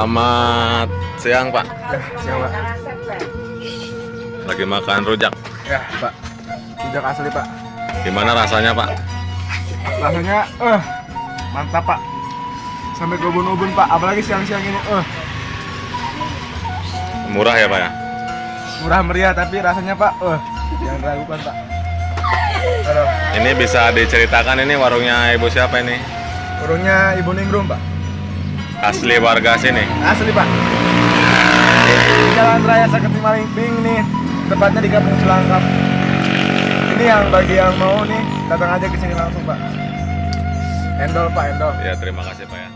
Selamat siang Pak. Ya, siang Pak. Lagi makan rujak. Ya Pak, rujak asli Pak. Gimana rasanya Pak? Rasanya mantap Pak. Sampai ke ubun-ubun Pak, apalagi siang-siang ini Murah ya Pak ya? murah meriah tapi rasanya Pak jangan ragukan Pak. Aduh. Ini bisa diceritakan ini warungnya ibu siapa ini? Warungnya Ibu Ningrum Pak. Asli warga sini? Asli Pak. Di Jalan Raya Saketi Malingping nih, tepatnya di Kampung Cilangkap. Ini yang bagi yang mau nih, datang aja ke sini langsung Pak. Endol Pak, endol. Ya terima kasih Pak ya.